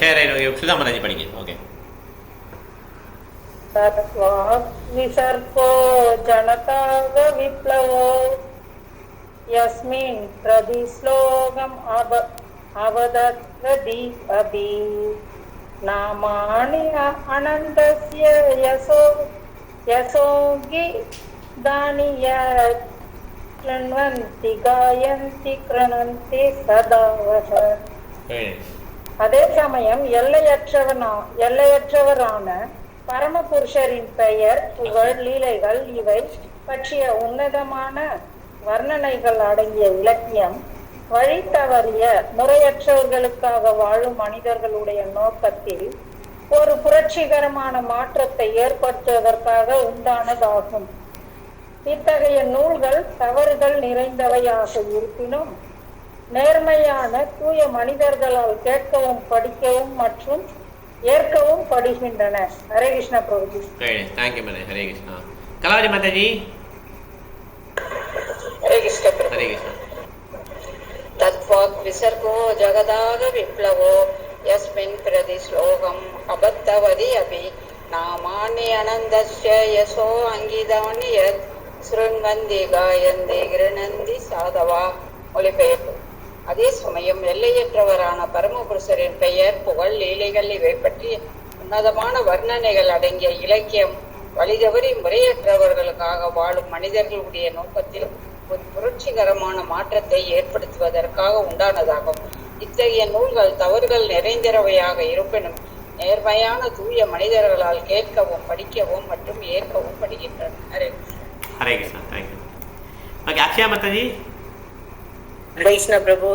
சரி சுதா மாதாஜி படிங்க. ஓகே. विसर्गो जनताग विप्लवो यस्मिन् प्रतिश्लोकम् अवदत्वदि अपि नामानि अनन्तस्य यशोऽङ्गि दानि शृण्वन्ति गायन्ति कृणन्ति सदावः. அதே சமயம் எல்லையற்றவரான பரமபுருஷரின் பெயர், புகழ், லீலைகள் இவை பற்றிய உன்னதமான வர்ணனைகள் அடங்கிய இலக்கியம் வழி தவறிய முறையற்றவர்களுக்காக வாழும் மனிதர்களுடைய நோக்கத்தில் ஒரு புரட்சிகரமான மாற்றத்தை ஏற்படுத்துவதற்காக உண்டானதாகும். இத்தகைய நூல்கள் தவறுகள் நிறைந்தவையாக இருப்பினும் நேர்மையான தூய மனிதர்களால் கேட்கவும் படிக்கவும் மற்றும் ஏற்கவும் படுகின்றன. ஹரே கிருஷ்ணா பிரபுஜி. Thank you madam. ஹரே கிருஷ்ணா. கலாவதி மாதாஜி. ஹரே கிருஷ்ணா. ஹரே கிருஷ்ணா. தத்வாக் விசர்கோ ஜகதாக விப்ளவோ யஸ்மின் பிரதி ஸ்லோகம் அபத்தவதி அபி நாமானி அனந்தஸ்ய யசோ அங்கிதானி யத் ஸ்ருண்வந்தி காயந்தி கிருணந்தி சாதவா. மொழிபெயர்ப்பு. அதே சமயம் எல்லையற்றவரான பரமபுருஷரின் பெயர், புகழ், லீலைகள் இவை பற்றி உன்னதமான வர்ணனைகள் அடங்கிய இலக்கியம் வழிதவறி முறையற்றவர்களுக்காக வாழும் மனிதர்களுடைய நோக்கத்தில் ஒரு புரட்சிகரமான மாற்றத்தை ஏற்படுத்துவதற்காக உண்டானதாகும். இத்தகைய நூல்கள் தவறுகள் நிறைந்தவையாக இருப்பினும் நேர்மையான தூய மனிதர்களால் கேட்கவும் படிக்கவும் மற்றும் ஏற்கவும் படுகின்றன. ஹரே கிருஷ்ணா. தேங்க்யூ. ஓகே, அக்ஷயா மாதாஜி. वैष्णव प्रभु.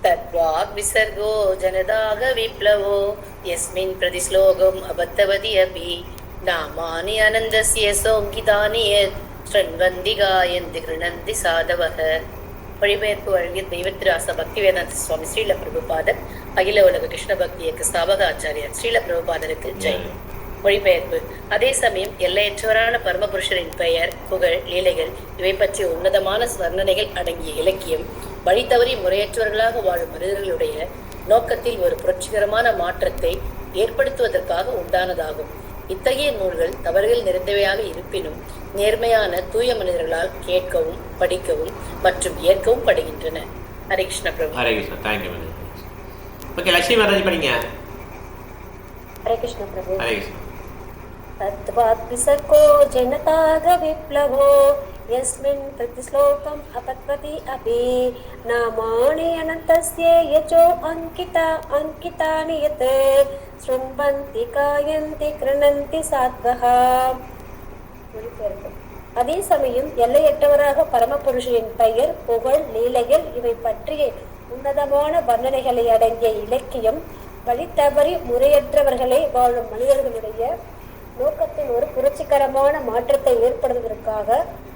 तद्वाक् विसर्गो जनदाग विप्लवो यस्मिन् प्रतिश्लोकम् अबद्धवति अपि नामानि आनन्दस्य सौङ्गितानि यत् शृण्वन्ति गायन्ति कृणन्ति साधवः. மொழிபெயர்ப்பு வழங்கிய தெய்வத்திராச பக்திவேதாந்த சுவாமி ஸ்ரீல பிரபுபாதர், அகில உலக கிருஷ்ண பக்தி இயக்க ஸ்தாபக ஆச்சாரியர் ஸ்ரீல பிரபுபாதருக்கு ஜெய். மொழிபெயர்ப்பு. அதே சமயம் எல்லையற்றவரான பரமபுருஷரின் பெயர், புகழ், லீலைகள் இவை பற்றிய உன்னதமான வர்ணனைகள் அடங்கிய இலக்கியம் வழி தவறி முறையற்றவர்களாக வாழும் மனிதர்களுடைய நோக்கத்தில் ஒரு புரட்சிகரமான மாற்றத்தை ஏற்படுத்துவதற்காக உண்டானதாகும். இத்தகைய நூல்கள் தவறுகள் நிறைந்தவையாக இருப்பினும் நேர்மையான தூய மனிதர்களால் கேட்கவும் படிக்கவும் மற்றும் ஏற்கவும் படுகின்றன. ஹரே கிருஷ்ண பிரபு. Hare Krishna. Thank you madam. Okay, Lakshmi மாதாஜி படிங்க. ஹரே கிருஷ்ண பிரபு. ஹரே கிருஷ்ணா. तद्वाक् विसर्गो जनताग विप्लवो यस्मिन् प्रतिश्लोकम् अपत्वति अपि नामानि अनन्तस्य यचो अंकितानि यत् शृण्वन्ति गायन्ति कृणन्ति सात्वः. அதே சமயம் எல்லையற்றவராக பரமபுருஷரின் பெயர், புகழ், லீலைகள் இவை பற்றிய உன்னதமான வர்ணனைகளை அடங்கிய இலக்கியம் வழி தவறி முறையற்றவர்களே வாழும் மனிதர்களுடைய நோக்கத்தில் ஒரு புரட்சிகரமான மாற்றத்தை ஏற்படுவதற்காக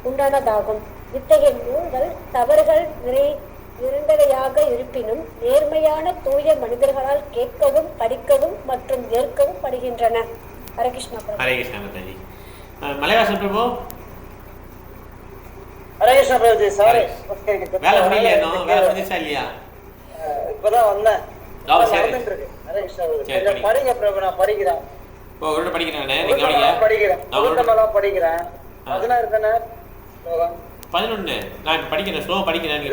உண்டானதாகும். இத்தகைய நூல்கள் தவறுகள் நிறைந்தவையாக இருப்பினும் நேர்மையான தூய மனிதர்களால் கேட்கவும் படிக்கவும் மற்றும் ஏற்கவும் படுகின்றன. ஹரே கிருஷ்ணா. ஹரே கிருஷ்ணா மாதாஜி. மலைவாசன் பிரபு. ஹரே கிருஷ்ணா பிரபுஜி. சாரி, வேலை முடியலையா? வேலை முடிஞ்சிச்சா இல்லையா? இப்பதான் வந்தேன். ஹரே கிருஷ்ணா பிரபு. படிங்க பிரபு, நான் படிக்கிறேன். படிக்கிறேன். 11 நான் படிக்கிறேன். ஸ்லோவா படிக்கிறேன்.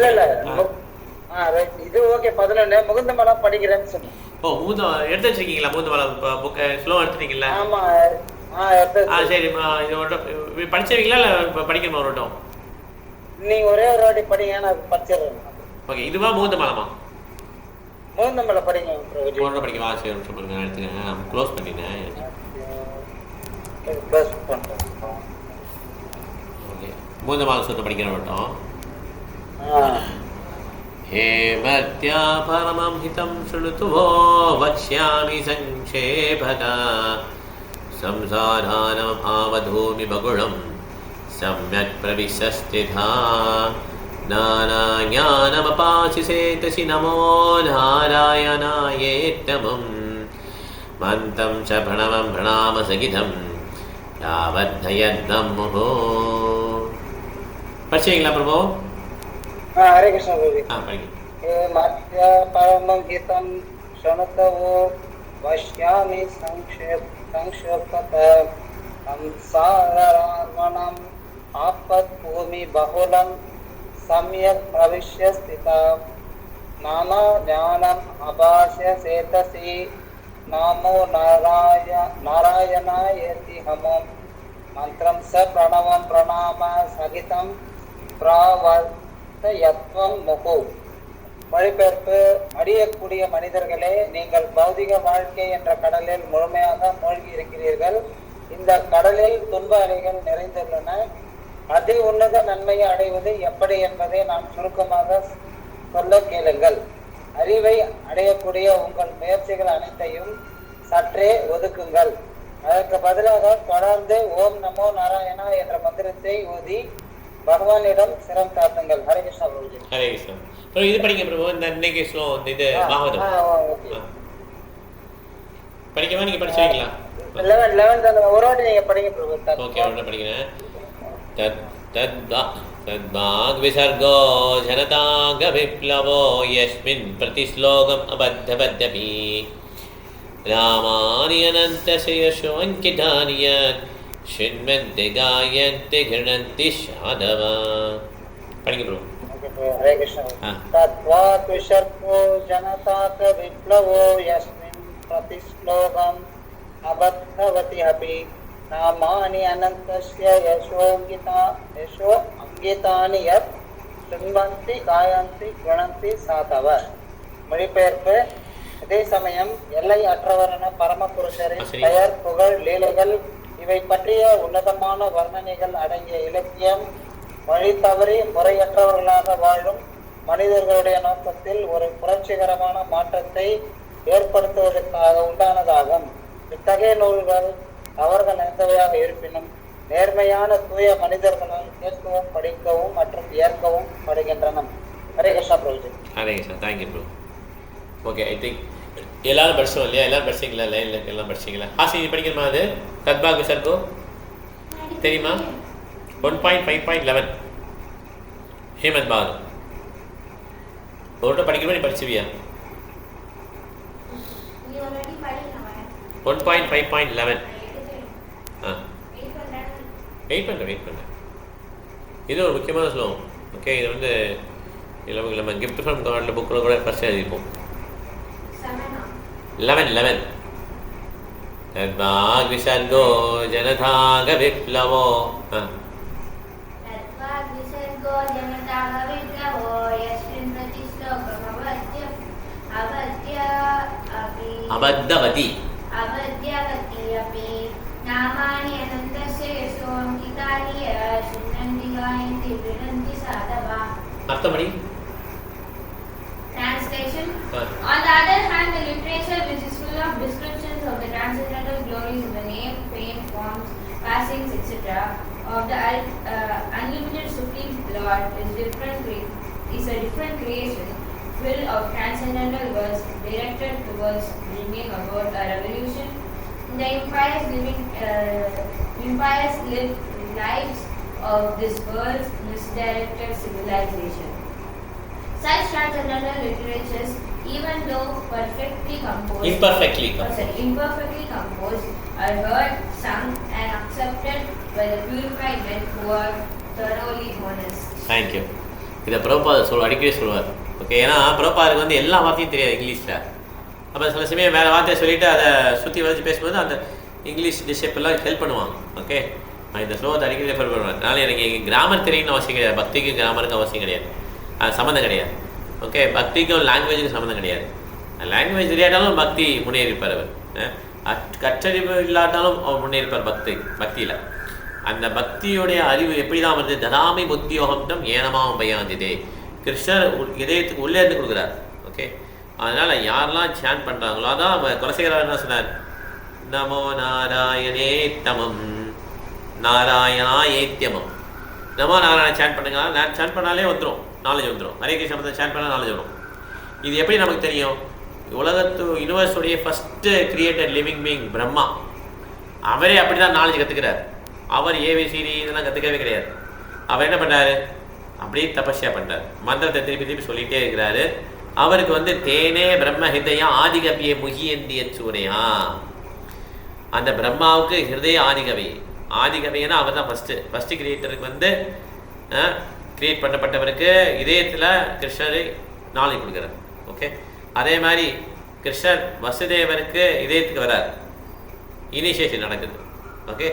இது ஓகே. 11 முகுந்தமலா படிக்கிறேன்னு சொன்னேன். எடுத்து வச்சிருக்கீங்களா? முகுந்தமலா புக் ஸ்லோவா எடுத்துட்டீங்களா? ஆமா. சரி, இது படிச்சிருக்கீங்களா இல்ல படிக்கணுமா? ஒரு வட்டம் நீங்க ஒரே ஒரு வாட்டி படிங்க, நான் படிச்சிடுறேன். ஓகே, இதுவா முகுந்தமலமா? முகுந்தமலா படிங்க. ஒரு படிக்கவா? சரி, ஒரு சொல்லுங்க. நான் எடுத்துக்கிறேன். க்ளோஸ் பண்ணிட்டேன். மூந்தமால சொத்து படிக்கிற வட்டம். हे मर्त्या परमं हितं शृणुतु वो वक्ष्यामि संक्षेपतः संसारानम् आवधूमि बगुळं सम्यक् प्रविशस्थिता नानाज्ञानमपाशिसेतसि नमो नारायणायेत्तमं मन्तं च प्रणवं प्रणामसहितं यावद्धयद्धं मुहो. படிச்சீங்களா பிரபு? ஹரே கிருஷ்ணா பிரபு. படிங்க. हे मर्त्या परमं हितं शृणुतवो वश्यामि संक्षेपत संसाररावणम् आपद्भूमि बहुलं सम्यक् प्रविश्य स्थिता नाना ज्ञानम् अभाष्य चेतसि नामो नारायणायेति हमम् मंत्रम स प्रणवम प्रणाम सहितम प्रावर्तयत्वं मुகு. மொழிபெயர்ப்பு: அடியக்கூடிய மனிதர்களே, நீங்கள் பௌதிக வாழ்க்கை என்ற கடலில் முழுமையாக மூழ்கி இருக்கிறீர்கள். இந்த கடலில் துன்ப அலைகள் நிறைந்துள்ளன. அதி உன்னத நன்மையை அடைவது எப்படி என்பதை நான் சுருக்கமாக சொல்ல கேளுங்கள். அறிவை அடையக்கூடிய உங்கள் முயற்சிகள் அனைத்தையும் சற்றே ஒதுக்குங்கள். அதற்கு பதிலாக தொடர்ந்து ஓம் நமோ நாராயணா என்ற மந்திரத்தை ஓதி பகவானிடம் சிரம் தாத்துங்கள். ஹரே கிருஷ்ணா பிரபுஜி. ஹரே கிருஷ்ணா. பிரபு இது படிங்க பிரபு. இந்த இன்னைக்கு ஸ்லோகம் இது பாகவதம் படிக்கவா? நீங்க படிச்சீங்களா? 11 அந்த ஒரு வாட்டி நீங்க படிங்க பிரபு. ஓகே, ஒண்ணு படிக்கிறேன். तद्वाग् विसर्गो जनताग विप्लवो यस्मिन् प्रतिश्लोकम् अबद्धबद्धपि रामानि अनन्तस्य यशोऽङ्कितानि यत् शृण्वन्ति गायन्ति गृह्णन्ति साधव. படிங்க ப்ரோ. हरे कृष्ण. तद्वाग् विसर्गो जनताग विप्लवो यस्मिन् प्रतिश्लोकम् अबद्धवति अपि नामानि अनन्तस्य यशो अंगितानि यत् शृण्वन्ति गायन्ति गृह्णन्ति साधव. மொழிபெயர்ப்பு: இதே சமயம் எல்லை அற்றவரான பரமபுருஷரின் பெயர், புகழ், லீலைகள் இவை பற்றிய உன்னதமான வர்ணனைகள் அடங்கிய இலக்கியம் வழி தவறி முறையற்றவர்களாக வாழும் மனிதர்களுடைய நோக்கத்தில் ஒரு புரட்சிகரமான மாற்றத்தை ஏற்படுத்துவதற்காக உண்டானதாகும். இத்தகைய நூல்கள் அவர்கள் நிறைந்தவையாக இருப்பினும் நேர்மையான தூய மனிதர்களால் கேட்கவும் படிக்கவும் மற்றும் ஏற்கவும் படுகின்றன. Hare Krishna Prabhuji. Hare Krishna. Thank you bro. Okay, I think எல்லாரும் படிச்சோம் இல்லையா? எல்லாரும் படிச்சிங்களா? லைன்ல எல்லாம் படிச்சிங்களா? ஹாசி படிக்கணுமா? அது தத்பாக் விசர்கோ தெரியுமா? 1.5.11 ஹேமந்த் பாக் ஒரு படிக்கணுமா? நீ படிச்சுவியா? 1.5.11 வெயிட் பண்ணுறேன். இது ஒரு முக்கியமான ஸ்லோகம். ஓகே, இது வந்து நம்ம கிஃப்ட் ஃப்ரம் கார்டில் புக்கில் கூட ஃபர்ஸ்ட் எழுதிப்போம். 11 तद्वाग् विसर्गो जनताग विप्लवो. अबद्धवती अपि नामानि अनन्तस्य यशो अंकितानि शृण्वन्ति गायन्ति गृह्णन्ति साधव. अर्थमणि. Translation. On the other hand, the literature which is full of descriptions of the transcendental glories of the name, fame, forms, passings, etc. of the unlimited Supreme Lord is a different creation, full of transcendental words directed towards bringing about a revolution in the impious lives of this world's misdirected civilization. Such transcendental literatures, even though imperfectly composed, are heard, sung, and accepted by the purified men who are thoroughly honest. Thank you. இதை பிரபுபாதர் அடிக்கடி சொல்லுவார். Okay, ஏன்னா பிரபுபாதருக்கு வந்து எல்லா வார்த்தையும் தெரியாது இங்கிலீஷில். அப்போ சில சமயம் வேறு வார்த்தையை சொல்லிவிட்டு அதை சுற்றி வளைச்சு பேசும்போது அந்த இங்கிலீஷ் டிஷப்பெல்லாம் ஹெல்ப் பண்ணுவாங்க. ஓகே, இந்த ஸ்லோகத்தை அடிக்கடி ரெஃபர் பண்ணுவேன். அதனால் எனக்கு கிராமர் தெரியணும்னு அவசியம் கிடையாது. பக்திக்கும் கிராமருக்கும் அவசியம் கிடையாது. அது சம்மந்தம் கிடையாது. ஓகே, பக்திக்கும் லாங்குவேஜுக்கும் சம்மந்தம் கிடையாது. லாங்குவேஜ் தெரியாட்டாலும் பக்தி முன்னேறிப்பார். அவர் கற்றறிவு இல்லாட்டாலும் அவர் முன்னேறிப்பார் பக்தியில். அந்த பக்தியுடைய அறிவு எப்படி தான் வருது? ததாமி புத்தியோகம் ஏனமாவும் பையாந்திதே. கிருஷ்ணர் இதயத்துக்கு உள்ளே இருந்து கொடுக்குறார். ஓகே, அதனால் யாரெல்லாம் சேன் பண்ணுறாங்களோ அதான் குலசேகரர் என்ன சொன்னார்? நமோ நாராயணேத்தமம் நாராயணாயேத்தியமம். நமோ நாராயண சேன் பண்ணுங்க. சேன் பண்ணாலே வந்துடும், நாலேஜ் வந்துடும். ஹரே கிருஷ்ணா சேன் பண்ணால் நாலேஜ் வரும். இது எப்படி நமக்கு தெரியும்? யூனிவர்ஸுடைய first created living being Brahma, அவரே அப்படி தான் நாலேஜ் கற்றுக்கிறார். அவர் ஏபிசிடி இதெல்லாம் கற்றுக்கவே கிடையாது. அவர் என்ன பண்ணுறாரு? அப்படியே தபஸ்யா பண்ணுறார். மந்திரத்தை திருப்பி திருப்பி சொல்லிகிட்டே இருக்கிறாரு. அவருக்கு வந்து தேனே பிரம்ம ஹிருதயா ஆதிகவியை முகியந்திய சூரையா. அந்த பிரம்மாவுக்கு ஹிருதய ஆதிகவி. ஆதிகவின்னா அவர் தான் ஃபஸ்ட்டு கிரியேட்டருக்கு வந்து கிரியேட் பண்ணப்பட்டவருக்கு இதயத்தில் கிருஷ்ணரை நாலேஜ் கொடுக்குறார். ஓகே, அதே மாதிரி கிருஷ்ணர் வசுதேவருக்கு இதயத்துக்கு வரார், இனிஷியேஷன் நடக்குது. ஓகே,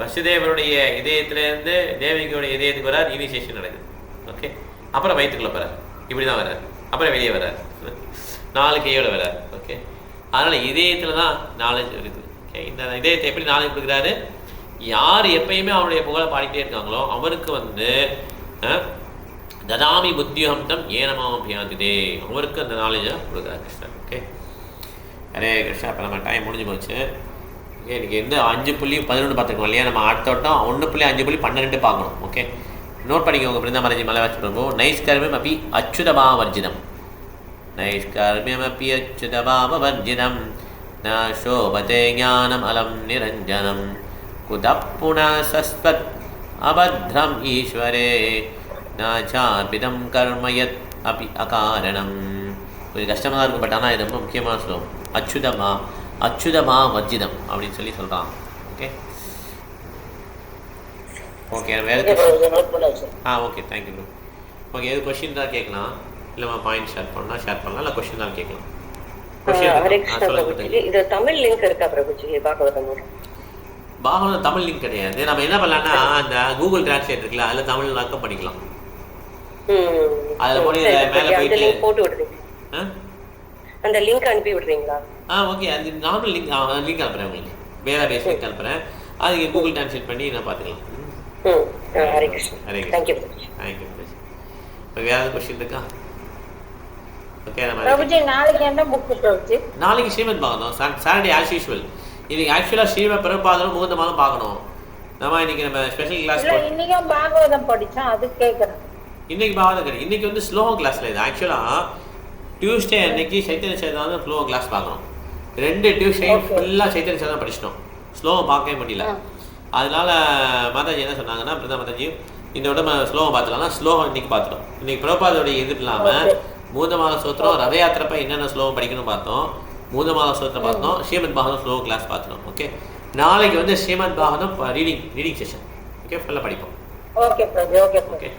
வசுதேவருடைய இதயத்திலேருந்து தேவகியோடைய இதயத்துக்கு வரார், இனிஷியேஷன் நடக்குது. ஓகே, அப்புறம் வயிற்றுக்குள்ளே போகிறார், இப்படி தான் வர்றார். அப்புறம் வெளியே வர்றார், 4 கையோட வர்றார். ஓகே, அதனால் இதயத்தில் தான் நாலேஜ் இருக்குது. ஓகே, இந்த இதயத்தை எப்படி நாலேஜ் கொடுக்குறாரு? யார் எப்பயுமே அவருடைய புகழை பாடிக்கிட்டே இருக்காங்களோ அவருக்கு வந்து ததாமி புத்தியுகம் ஏனமாபியாதிதே, அவருக்கு அந்த நாலேஜை கொடுக்குறாரு கிருஷ்ணன். ஓகே, ஹரே கிருஷ்ணா. இப்போ நம்ம டைம் முடிஞ்சு போச்சு. ஓகே, இன்றைக்கி எந்த 5.11 பார்த்துருக்கோம் இல்லையா? நம்ம அடுத்த வட்டம் 1.5.12 பார்க்கணும். ஓகே, நோட் பண்ணிக்கோங்க. பிருந்தாமரஜி மலைவாசி பிரபு. நைஷ்கர்மியம் அப்படி அச்சுதபாவர்ஜிதம். நைஷ்கர்மியம் அப்படி அச்சுதபாவர்ஜிதம் ந சோபதே ஞானம் அலம் நிரஞ்சனம் குதப்புண சஸ்வத் அபத்ரம் ஈஸ்வரே நாச்சாபிதம் கர்மயத் அப்படி அகாரணம். கொஞ்சம் கஷ்டமாக தான் இருக்கும், பட் ஆனால் இது ரொம்ப முக்கியமான சொல்லுவோம். அச்சுதமா வர்ஜிதம் அப்படின்னு சொல்லி சொல்கிறான். ஓகே ஓகே, வேறு ஓகே, தேங்க்யூ ப்ரோ. ஓகே, எது கொஷின் தான் கேட்கலாம், இல்லைம்மா பாயிண்ட் ஷேர் பண்ணலாம், இல்லை கொஷின் தான் கேட்கலாம். இது தமிழ் லிங்க் இருக்கா பிரபுஜி? பாகவதம் தமிழ் லிங்க் கிடையாது. நம்ம என்ன பண்ணலாம்னா அந்த கூகுள் டிரான்ஸ்லேட் இருக்குல்ல, அதில் தமிழ் லாக்கம் பண்ணிக்கலாம். அதில் போய் மேலே போயிட்டு போட்டு விடுறீங்க, அந்த லிங்க் அனுப்பி விடுறீங்களா? ஓகே, அது நார்மல் லிங்க் அனுப்புகிறேன் உங்களுக்கு, வேறு பேஸ் லிங்க் அனுப்புகிறேன். அதுக்கு கூகுள் டிரான்ஸ்லேட் பண்ணி நான் பார்த்துக்கலாம். ஹரே கிருஷ்ணா. தேங்க்யூ. தேங்க்யூ. இப்போ வேறு கொஸ்டின் இருக்கா? ஓகே, பிரபுஜி நாளைக்கு என்ன புக் பிரபுஜி? நாளைக்கு Shrimad Bhagavatam, Saturday as usual. இன்னைக்கு ஆக்சுவலாக ஸ்ரீமத் பிரபாதம் முகூர்த்தமாக பார்க்கணும். நம்ம ஸ்பெஷல் கிளாஸ் இன்னைக்கும் பாகவதம் படித்தோம், அது கேட்குறேன். இன்னைக்கு பாகவதம் கிடையாது, இன்னைக்கு வந்து ஸ்லோகம் கிளாஸில் இது. ஆக்சுவலாக டியூஸ்டே அன்னைக்கு சைத்தன்ய சேதம் ஸ்லோகம் கிளாஸ் பார்க்கணும். 2 டியூஸ்டே ஃபுல்லாக சைத்தன்ய சேதம் படிச்சிட்டோம், ஸ்லோகம் பார்க்கவே முடியல. அதனால மாதாஜி என்ன சொன்னாங்கன்னா, பிரதா மாதாஜி இந்த விட ஸ்லோகம் பார்த்துலாம்னா ஸ்லோகம் இன்னைக்கு பார்த்துட்டோம். இன்னைக்கு பிரபாதோடைய இது இல்லாமல் மூதமால சூத்திரம் ரத யாத்திரப்ப என்னென்ன ஸ்லோகம் படிக்கணும் பார்த்தோம், மூதமால சூத்திரம் பார்த்தோம், ஸ்ரீமத் பாகவதம் ஸ்லோகம் கிளாஸ் பார்த்துட்டோம். ஓகே, நாளைக்கு வந்து Shrimad Bhagavatam reading session. Okay, ஃபுல்லாக படிப்போம். ஓகே பிரபு. ஓகே,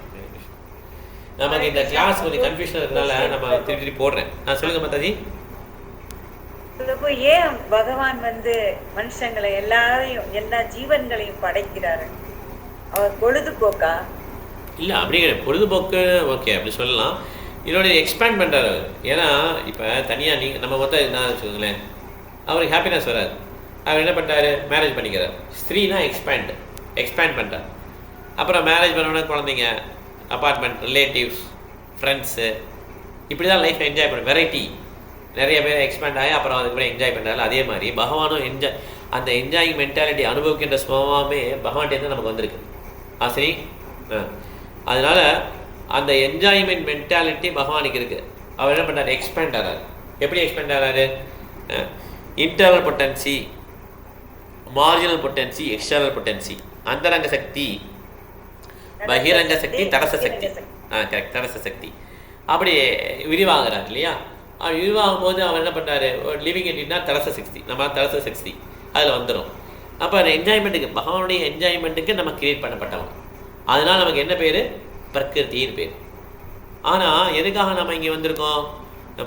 நமக்கு இந்த கிளாஸ் கொஞ்சம் கன்ஃபியூஷன் இருக்கிறதுனால நம்ம திருப்பி போடுறேன். நான் சொல்லுங்க மாதாஜி. ஏன் பகவான் வந்து மனுஷங்களை எல்லாரையும் எல்லா ஜீவன்களையும் படைக்கிறாரு? அவர் பொழுதுபோக்கா? இல்லை, அப்படி கிடையாது. பொழுதுபோக்கு ஓகே அப்படி சொல்லலாம். இதோட எக்ஸ்பேண்ட் பண்ணுறாரு. ஏன்னா இப்போ தனியாக நீங்கள் நம்ம மொத்தம் என்ன வச்சுக்கோங்களேன், அவருக்கு ஹாப்பினஸ் வராது. அவர் என்ன பண்ணுறாரு, மேரேஜ் பண்ணிக்கிறார். ஸ்திரீனா எக்ஸ்பேண்ட் பண்ணுறார். அப்புறம் மேரேஜ் பண்ணோன்னா குழந்தைங்க, அப்பார்ட்மெண்ட், ரிலேட்டிவ்ஸ், ஃப்ரெண்ட்ஸு, இப்படி தான் லைஃப் என்ஜாய் பண்ண வெரைட்டி நிறைய பேர் எக்ஸ்பேண்ட் ஆகி அப்புறம் அதுக்கப்புறம் என்ஜாய் பண்ணுறாரு. அதே மாதிரி பகவானும் அந்த என்ஜாயிங் மென்டாலிட்டி அனுபவிக்கின்ற சுபாவமே பகவான்கிட்டேருந்து நமக்கு வந்திருக்கு. சரி, அதனால் அந்த என்ஜாய்மெண்ட் மென்டாலிட்டி பகவானுக்கு இருக்குது. அவர் என்ன பண்ணுறாரு, எக்ஸ்பேண்ட் ஆகிறார். எப்படி எக்ஸ்பேண்ட் ஆகிறாரு? Internal potency, marginal potency, external potency, அந்தரங்க சக்தி, பகிரங்க சக்தி, தடச சக்தி. கரெக்ட், தடச சக்தி. அப்படி விரிவாகிறார் இல்லையா? அவர் விரிவாகும் போது அவர் என்ன பண்ணுறாரு, லிவிங் என்டிட்டினா தடச சக்தி, நம்ம தடச சக்தி அதில் வந்துடும். அப்போ அந்த என்ஜாய்மெண்ட்டுக்கு, பகவானுடைய என்ஜாய்மெண்ட்டுக்கு நம்ம கிரியேட் பண்ணப்பட்டவங்க. அதனால் நமக்கு என்ன பேர், பிரகிருத்தின்னு பேர். ஆனால் எதுக்காக நம்ம இங்கே வந்திருக்கோம்,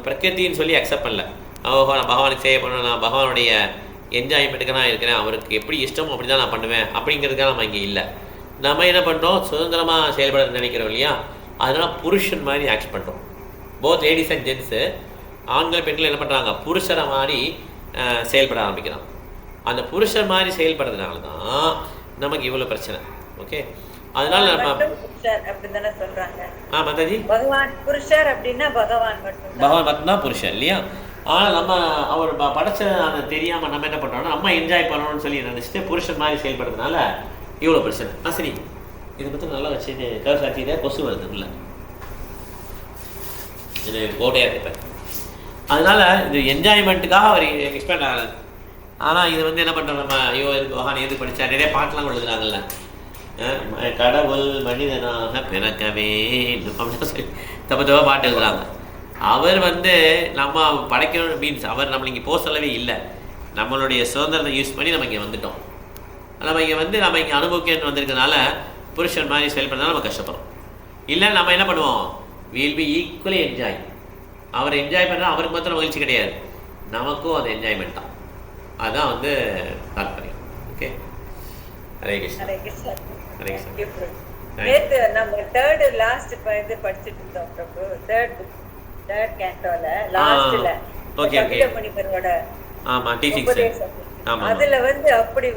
பிரகிருத்தின்னு சொல்லி அக்செப்ட் பண்ணல. நான் பகவானுக்கு சேவை பண்ணணும், நான் பகவானுடைய என்ஜாய்மெண்ட்டுக்கு நான் இருக்கிறேன், அவருக்கு எப்படி இஷ்டமோ அப்படி தான் நான் பண்ணுவேன் அப்படிங்கிறதுக்காக நம்ம இங்கே இல்லை. நம்ம என்ன பண்ணுறோம், சுதந்திரமாக செயல்பட நினைக்கிறோம் இல்லையா? அதனால் புருஷன் மாதிரி ஆக்ட் பண்ணுறோம். போத் லேடிஸ் அண்ட் ஜென்ஸு, ஆண்கள் பெண்கள் என்ன பண்ணுறாங்க, புருஷரை மாதிரி செயல்பட ஆரம்பிக்கிறான். அந்த புருஷர் மாதிரி செயல்படுறதுனால தான் நமக்கு இவ்வளோ பிரச்சனை. ஓகே, அதனால நம்ம அப்படிதானே சொல்றாங்க. மாதாஜி, பகவான் புருஷர் அப்படின்னா பகவான் மட்டும்தான் புருஷன் இல்லையா? ஆனால் நம்ம அவர் படைச்ச அந்த தெரியாமல் நம்ம என்ன பண்ணுறோம்னா, நம்ம என்ஜாய் பண்ணணும்னு சொல்லி நினச்சிட்டு புருஷன் மாதிரி செயல்படுறதுனால இவ்வளோ பிரச்சனை. சரி, இதை பற்றி நல்லா வச்சு கவர் சாட்சியில கொசு வருது இல்லை, இது கோட்டையாக இருப்பேன். அதனால் இது என்ஜாய்மெண்ட்டுக்காக அவர் எக்ஸ்பேண்ட் ஆகாது. ஆனால் இது வந்து என்ன பண்ணுறோம் நம்ம, ஐயோ எதுக்கு பகவான் எதுக்கு படித்தா, நிறைய பாட்டெலாம் கொடுக்குறாங்கல்ல, கடவுள் மனிதனாக பிறக்கவே அப்படின்னு சொல்லி தப்பு பாட்டு எழுதுறாங்க. அவர் வந்து நம்ம படைக்கணும் மீன்ஸ் அவர் நம்மளை இங்கே போக சொல்லவே இல்லை. நம்மளுடைய சுதந்திரத்தை யூஸ் பண்ணி நம்ம இங்கே வந்துட்டோம். நம்ம இங்கே வந்து நம்ம இங்கே அனுபவிக்கணும்னு வந்திருக்கனால புருஷன் மாதிரி செயல்படுறதுனால நம்ம கஷ்டப்படுறோம். இல்லை நம்ம என்ன பண்ணுவோம், வில் பி ஈக்குவலி என்ஜாய். அவர் என்ஜாய் பண்ணுறா, அவருக்கு மாத்திரம் மகிழ்ச்சி கிடையாது, நமக்கும் அது என்ஜாய்மெண்ட் தான். அதுதான் வந்து தாற்பயம். ஓகே, ஹரே கிருஷ்ணா. ஹரே கிருஷ்ணா. ஹரே கிருஷ்ணா. நேத்து நம்ம தேர்ட் லாஸ்ட் இது படிச்சுட்டு இருந்தோம் பிரபு. தேர்ட் கேண்டோல லாஸ்ட்ல கபிலமுனிவரோட ஆமா டீச்சிங்ஸ். ஆமா, அதுல வந்து அப்படி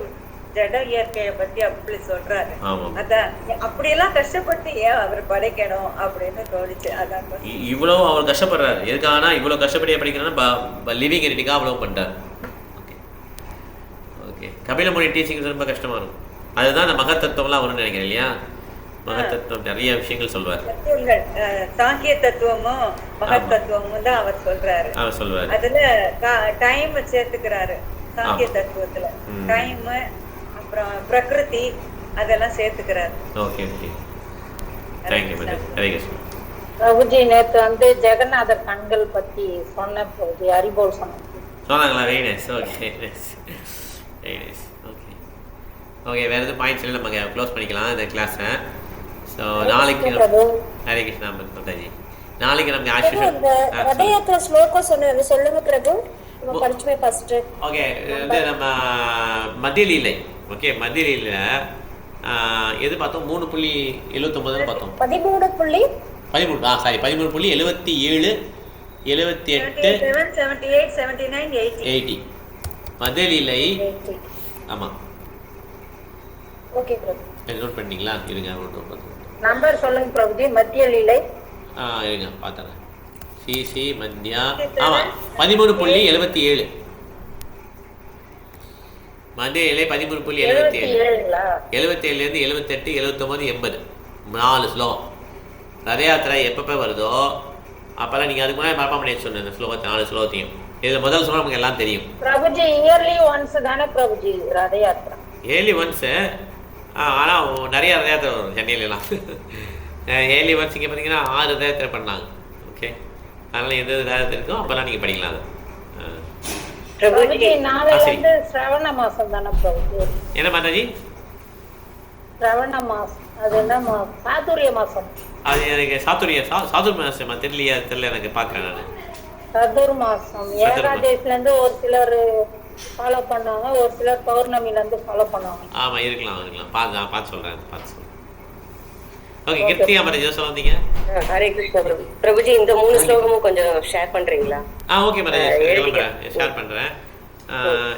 ஜட இயற்கையை பத்தி அப்படி சொல்றாரு. அதான் அப்படியெல்லாம் கஷ்டப்பட்டு ஏன் அவர் படைக்கணும் அப்படின்னு தோணுச்சு. அதான் இவ்வளவு அவர் கஷ்டப்படுறாரு. எதுக்காகனா இவ்வளவு கஷ்டப்படியா படிக்கிறேன்னா லிவிங் எரிட்டிக்காக அவ்வளவு பண்றாரு. ஓகே, கபிலமுனி டீச்சிங் ரொம்ப கஷ்டமா இருக்கும். அதுதான் அந்த மகத்தத்துவம்லாம் வரும்னு நினைக்கிறேன் இல்லையா? மகத்தத்துவம் நிறைய விஷயங்கள் சொல்வார். சாங்கிய தத்துவமும் மகத்தத்துவமும் தான் அவர் சொல்றாரு. அதுல டைம் சேர்த்துக்கிறாரு சாங்கிய தத்துவத்துல. டைம் அப்புறம் பிரகிருதி அதெல்லாம் சேர்த்துக்கிறாரு. Okay okay, thank you madam. Hare Krishna. பிரபுஜி நேத்து வந்து ஜெகநாதர் கண்கள் பத்தி சொன்ன பிரபுஜி ஹரிபோல் சொன்னாங்களா? Very nice. Okay, very nice. Okay okay, வேறு எதுவும் பாயிண்ட்ஸ் இல்லை, நம்ம க்ளோஸ் பண்ணிக்கலாம் இந்த கிளாஸை. ஸோ நாளைக்கு ஹரே கிருஷ்ணா மாதாஜி. நாளைக்கு நமக்கு ஆஷிஷ் ஸ்லோகம் சொன்னாரு, சொல்லுங்க பிரபு. படிச்சுமே ஃபர்ஸ்ட். ஓகே, வந்து நம்ம மத்திய லீலை. ஓகே, மத்திய லீலையில் எது பார்த்தோம்? 3.79 பார்த்தோம். 13.77 78 80 மத்திய லீலை. ஆமாம், ஓகே பிரபு. நோட் பண்ணிட்டீங்களா? இருங்க, நம்பர் சொல்லுங்க பிரபுஜி. மத்திய லீலை இருங்க பார்த்துறேன். சிசி மத்தியா. ஆமாம், 13.77 மத்திய லீலை 13.77. 77 78 79 80 4 ஸ்லோகம். ரத யாத்திரை எப்பப்போ வருதோ அப்போல்லாம் நீங்கள் அதுக்கு முன்னாடி மரப்பா பண்ணி சொன்னேன் இந்த ஸ்லோகத்தை, 4 ஸ்லோகத்தையும். இதில் முதல் ஸ்லோகம் நமக்கு எல்லாம் தெரியும். பிரபுஜி இயர்லி ஒன்ஸ் தானே பிரபுஜி ரத யாத்திரை? Early ones. ஆனால் நிறைய ரத யாத்திரை வரும் சென்னையிலலாம். இயர்லி ஒன்ஸ் இங்கே பார்த்தீங்கன்னா 6 ரத யாத்திரை பண்ணாங்க. ஓகே, அதனால் எது ரத யாத்திரை இருக்கோ அப்போல்லாம் நீங்கள் படிக்கலாம். அது பிரபுஜி நாளை வந்து சிரவண மாசம் தானே பிரபுஜி? என்ன மாதாஜி? சிரவண மாசம். அது என்ன மாசம்? சாதுரிய மாசம். அது எனக்கு சாதுர் மாசமா தெரியலையா? தெரியல, எனக்கு பார்க்குறேன் நான். சதுர் மாசம் ஏகாதேசில இருந்து ஒரு சிலர் ஃபாலோ பண்ணுவாங்க, ஒரு சிலர் பௌர்ணமில இருந்து ஃபாலோ பண்ணுவாங்க. ஆமா, இருக்கலாம். பார்த்து சொல்றேன். ஓகே, கிருத்திகா மாதாஜி ஏதோ சொல்லுவீங்க? ஹரே கிருஷ்ணா பிரபு. பிரபுஜி இந்த 3 ஸ்லோகமும் கொஞ்சம் ஷேர் பண்றீங்களா? ஓகே மாதாஜி, ஷேர் பண்றேன்.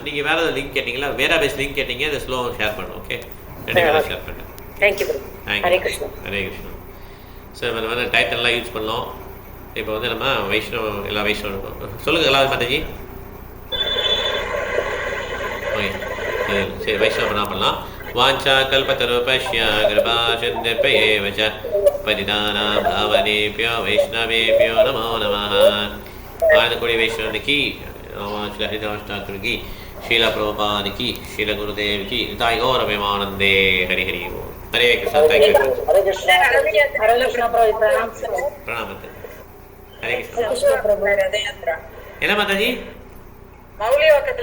நீங்க வேற ஏதாவது லிங்க் கேட்டீங்களா? வேற பேஸ் லிங்க் கேட்டீங்க, இந்த ஸ்லோகம் ஷேர் பண்ணுங்க. ஓகே, ரெண்டு ஷேர் பண்றேன். தேங்க்யூ பிரபு. ஹரே கிருஷ்ணா. ஹரே கிருஷ்ணா. ஸோ நம்ம வந்து டைட்டில்லாம் யூஸ் பண்ணோம். இப்போ வந்து நம்ம வைஷ்ணவ எல்லா வைஷ்ணவ சொல்லுங்க எல்லாரும் மாதாஜி. ஓகே, சரி, வைஷ்ணவ பண்ணலாம். வாஞ்சா கல்பத்தரூபஸ்ய கிருபா சிந்திர்பயேவ ச பதிதானா பாவனேப்யோ வைஷ்ணவேப்யோ நமோ நமः. ஆனந்தகோடி வைஷ்ணவனுக்கு ஸ்ரீ ஹரிதாஷ்டாத்ரி की, शीला प्रभुपाद की, शीला गुरुदेव की, ताई गौर अभिमानंदे. हरि हरि ओम. हरे कृष्णा. Thank you. हरे कृष्णा. हरे कृष्णा प्रभु. प्रणाम. हरे कृष्णा. என்ன மாதாஜி? மௌலி வட்டத்துல